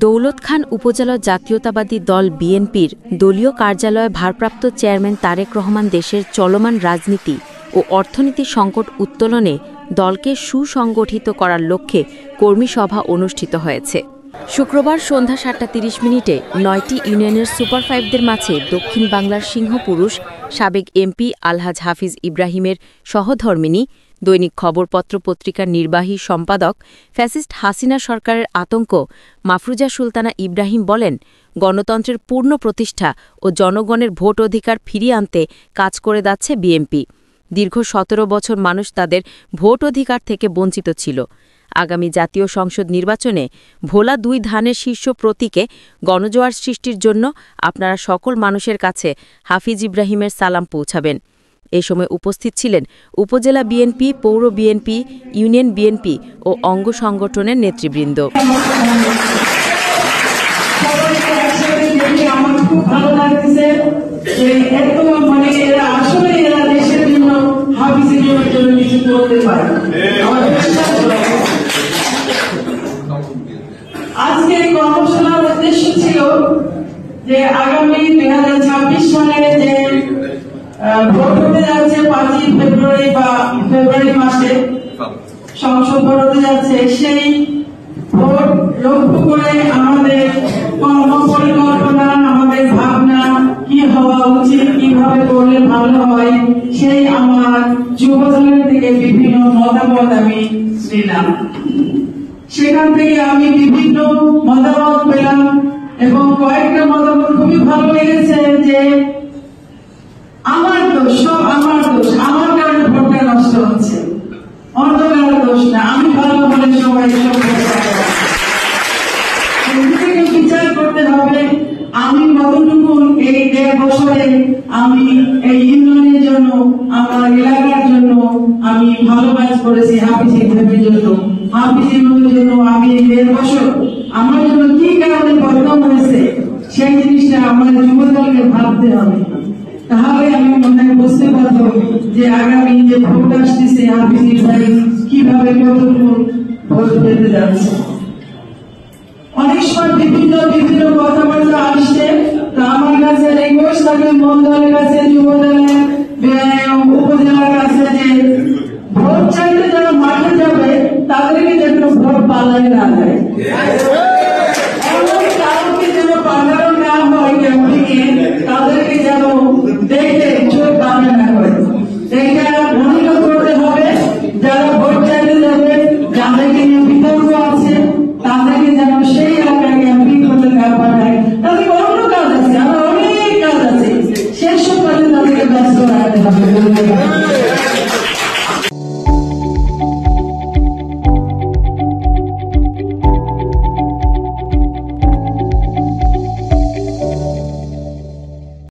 দৌলত খান উপজেলা জাতীয়তাবাদী দল বিএনপির দলীয় কার্যালয়ে ভারপ্রাপ্ত চেয়ারম্যান তারেক রহমান দেশের চলমান রাজনীতি ও অর্থনীতি সংকট উত্তোলনে দলকে সুসংগঠিত করার লক্ষ্যে কর্মী সভা অনুষ্ঠিত হয়েছে। শুক্রবার সন্ধ্যা ৭:৩০ ৯টি ইউনিয়নের সুপার-5দের মাঝে দক্ষিণ বাংলার সিংহপুরুষ সাবেক এমপি আলহাজ হাফিজ ইব্রাহিমের সহধর্মিণী, দৈনিক খবরপত্র পত্রিকার নির্বাহী সম্পাদক, ফ্যাসিস্ট হাসিনা সরকারের আতঙ্ক মাফরুজা সুলতানা ইব্রাহিম বলেন, গণতন্ত্রের পূর্ণ প্রতিষ্ঠা ও জনগণের ভোট অধিকার ফিরিয়ে আনতে কাজ করে যাচ্ছে বিএনপি। দীর্ঘ ১৭ বছর মানুষ তাদের ভোট অধিকার থেকে বঞ্চিত ছিল। আগামী জাতীয় সংসদ নির্বাচনে ভোলা ২ ধানের শীর্ষ প্রতীকে গণজোয়ার সৃষ্টির জন্য আপনারা সকল মানুষের কাছে হাফিজ ইব্রাহিমের সালাম পৌঁছাবেন। এ সময় উপস্থিত ছিলেন উপজেলা বিএনপি, পৌর বিএনপি, ইউনিয়ন বিএনপি ও অঙ্গ সংগঠনের নেতৃবৃন্দ। আজকে কর্মশালার উদ্দেশ্য ছিল যে আগামী ২০২৬ সালে যে ভোট হতে যাচ্ছে ৫ই ফেব্রুয়ারি বা ফেব্রুয়ারি মাসে সংসদ ভোট হতে যাচ্ছে, সেই ভোট লক্ষ্য করে আমাদের কর্মপরিকল্পনা, আমাদের ভাবনা কি হওয়া উচিত, কিভাবে করলে ভালো হয়, সেই আমার যুবদলের থেকে বিভিন্ন মতামত আমি নিলাম। সেখান থেকে আমি বিভিন্ন মতামত পেলাম এবং কয়েকটা মতামত খুবই ভালো লেগেছে যে আমার দোষ, সব আমার দোষ, আমার কারণে ভোটটা নষ্ট হচ্ছে, অন্য কারো দোষ না, আমি ভালো হলে সবাই বিচার করতে হবে। আমি কতটুকু এই ১.৫ বছরে আমি এই ইউনিয়নের জন্য, আমার এলাকার জন্য আমি ভালো কাজ করেছি, হাফিজ ইব্রাহিমের জন্য, হাফিজ ইব্রাহিমের জন্য আমি ১.৫ বছর আমার জন্য কি কারণে বদনাম হয়েছে, সেই জিনিসটা আমার যুবদলকে ভাবতে হবে। তাহলে আমি মনে বুঝতে পারবো যে আগামী যে ভোট আসতেছে হাফিজ ইব্রাহিম কিভাবে কতটুকু ভোট পেতে যাচ্ছে। অনেক সময় বিভিন্ন কথাবার্তা আসছে, তা আমার কাছে রিকোয়েস্ট থাকে মন দলের কাছে, যুবদলের, উপজেলার কাছে যে ভোট চাইতে যারা মাঠে যাবে তাদেরকে যেন ভোট পাল্লায় না যায়।